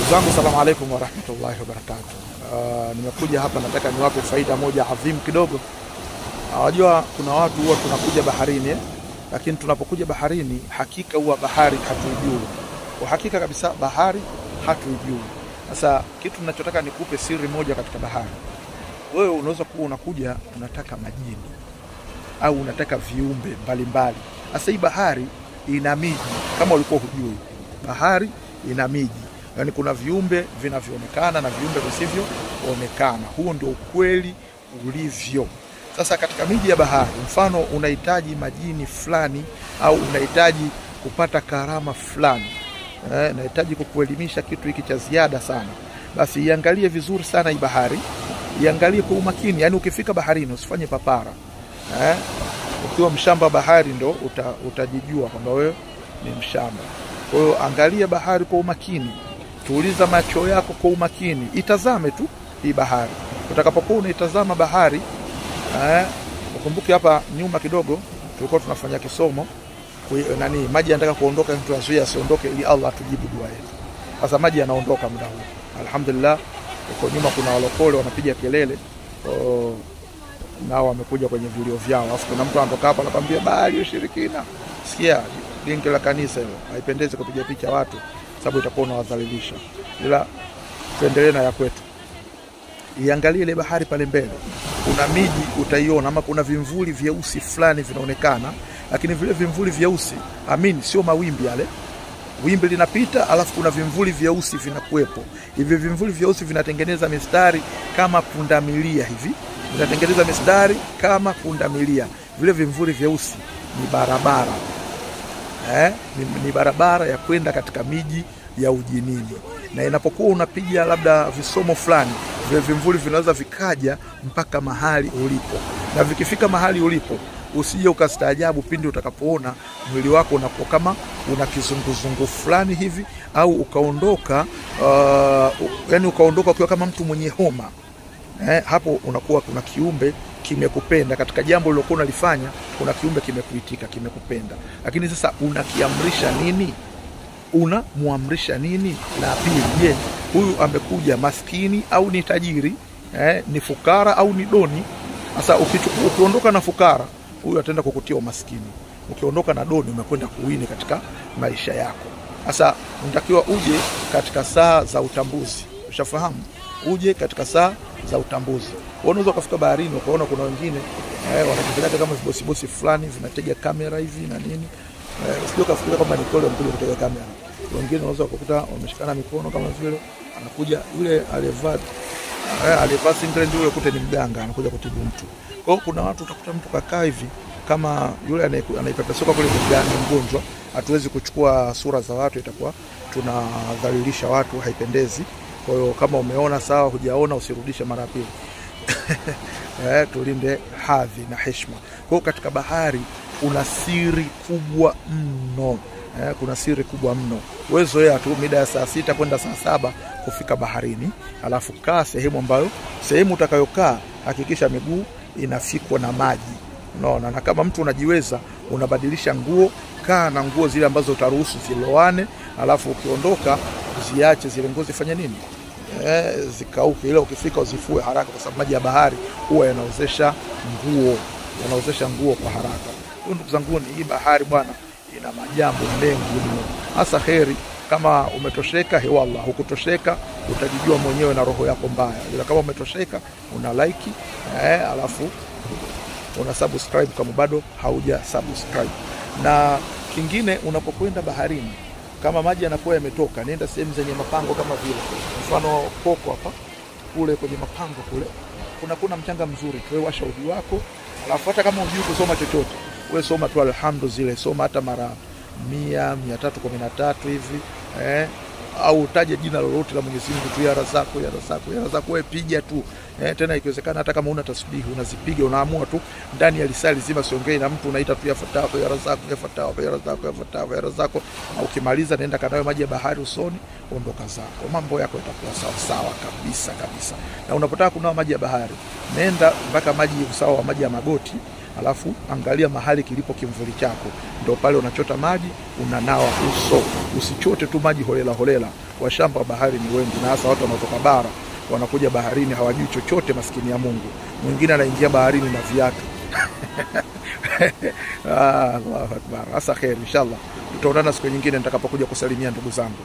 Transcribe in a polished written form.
Zangu salamu alaykum wa rahmatullahi wa barakatuh. Nimekuja hapa nataka niwape faida moja adhimu kidogo. Unajua kuna watu huwa tunakuja baharini lakini tunapokuja baharini hakika huwa bahari hatuijui. Kwa hakika kabisa bahari hatuijui. Sasa kitu ninachotaka nikupe siri moja katika bahari. Wewe unaweza kuwa unakuja unataka majini au unataka viumbe mbalimbali. Sasa hii bahari ina miji kama ulikuwa hujui. Bahari ina miji. Yaani kuna viumbe vinavyoonekana na viumbe visivyoonekana. Huo ndio ukweli ulivyo. Sasa katika miji ya bahari, mfano unahitaji majini fulani au unahitaji kupata karama fulani, unahitaji kukuelimisha kitu hiki cha ziada sana, basi iangalie vizuri sana hii bahari, iangalie kwa umakini. Yaani ukifika baharini usifanye papara. Ukiwa mshamba bahari ndo utajijua kwamba wewe ni mshamba. Kwa hiyo angalia bahari kwa umakini. Tuuliza macho yako kwa umakini. Itazame tu hii bahari. Utakapokuwa unaitazama bahari, ukumbuke hapa nyuma kidogo tulikuwa tunafanya kisomo maji yanataka kuondoka, mtu azuia asiondoke ili Allah atujibu dua yetu. Sasa maji yanaondoka muda huu. Alhamdulillah, huko nyuma kuna walokole wanapiga kelele. Nao wamekuja kwenye vilio vyao. Alafu kuna mtu anatoka hapa anakuambia bahari ushirikina. Sikia linki la kanisa hilo. Haipendezi kupiga picha watu sababu itakuwa unawadhalilisha. Ila tuendelee na ya kwetu. Iangalie ile bahari pale mbele. Kuna miji utaiona ama kuna vimvuli vyeusi fulani vinaonekana, lakini vile vimvuli vyeusi sio mawimbi yale. Wimbi linapita alafu kuna vimvuli vyeusi vinakuepo. Hivi vimvuli vyeusi vinatengeneza mistari kama pundamilia hivi. Vinatengeneza mistari kama pundamilia. Vile vimvuli vyeusi ni barabara. Ni barabara ya kwenda katika miji ya ujinini. Na inapokuwa unapiga labda visomo fulani, vile vimvuli vinaweza vikaja mpaka mahali ulipo. Na vikifika mahali ulipo, usije ukastaajabu pindi utakapoona mwili wako unakuwa kama una kizunguzungu fulani hivi, au ukaondoka ukaondoka ukiwa kama mtu mwenye homa. Hapo unakuwa kuna kiumbe kimekupenda katika jambo lilokuwa unalifanya. Kuna kiumbe kimekuitika, kimekupenda. Lakini sasa unakiamrisha nini? Unamuamrisha nini? La pili, je, huyu amekuja maskini au ni tajiri? Ni fukara au ni doni? Sasa ukiondoka na fukara, huyu ataenda kukutia umaskini. Ukiondoka na doni, umekwenda kuwini katika maisha yako. Sasa unatakiwa uje katika saa za utambuzi. Ushafahamu? Uje katika saa za utambuzi. Unaweza kufika baharini ukaona kuna wengine wanajipeleka kama vibosi fulani vinatega kamera hivi na nini. Sio kafikiria kama ni kole mkuja kutega kamera. Wengine unaweza kukuta wameshikana mikono kama vile anakuja yule aliyevaa singlet yule kute ni mganga anakuja kutibu mtu. Kwa hiyo kuna watu utakuta mtu kakaa hivi kama yule anaipepesoka kule mganga mgonjwa. Hatuwezi kuchukua sura za watu, itakuwa tunadhalilisha watu, haipendezi. Kwa hiyo kama umeona sawa, hujaona usirudishe mara pili. Tulinde hadhi na heshima. Kwa hiyo katika bahari kuna siri kubwa mno. Kuna siri kubwa mno. Wewe zoea tu mida ya saa 6 kwenda saa 7 kufika baharini, alafu kaa sehemu utakayokaa hakikisha miguu inafikwa na maji. Unaona, na kama mtu unajiweza unabadilisha nguo, kaa na nguo zile ambazo utaruhusu ziloane, alafu ukiondoka uziache zile nguo zifanye nini? Zikauke, ile ukifika uzifue haraka kwa sababu maji ya bahari huwa yanaozesha nguo kwa haraka. Ndugu zangu, hii bahari bwana ina majambo mengi mno. Hasa heri kama umetosheka, wallah, hukutosheka utajijua mwenyewe na roho yako mbaya. Ila kama umetosheka una like, alafu una subscribe kama bado hauja subscribe. Na kingine, unapokwenda baharini kama maji yanakuwa yametoka, nenda sehemu zenye mapango kama vile mfano Koko hapa kule kwenye mapango kule kuna mchanga mzuri. Wewe washa uji wako, alafu hata kama hujui kusoma chochote, wewe soma tu alhamdulillah, soma hata mara 100, 313 hivi, au utaje jina lolote la Mwenyezi Mungu tu, ya Razako, wewe piga tu. Tena ikiwezekana hata kama una tasbihi unazipiga, unaamua tu ndani ya lisali zima, siongei na mtu, unaita tu ya Fatah, ya Razako. Au ukimaliza nenda kanawe maji ya bahari usoni, ondoka zako. Mambo yako yatakuwa sawa kabisa. Na unapotaka kunawa maji ya bahari, nenda mpaka maji sawa maji ya magoti, alafu angalia mahali kilipo kimvuli chako, ndio pale unachota maji unanawa uso. Usichote tu maji holela holela. Washamba wa bahari ni wengi, na hasa watu wanaotoka bara wanakuja baharini hawajui chochote, maskini ya Mungu. Mwingine anaingia baharini na viatu. Allahu Akbar. Asa khair, inshallah tutaonana siku nyingine nitakapokuja kusalimia ndugu zangu.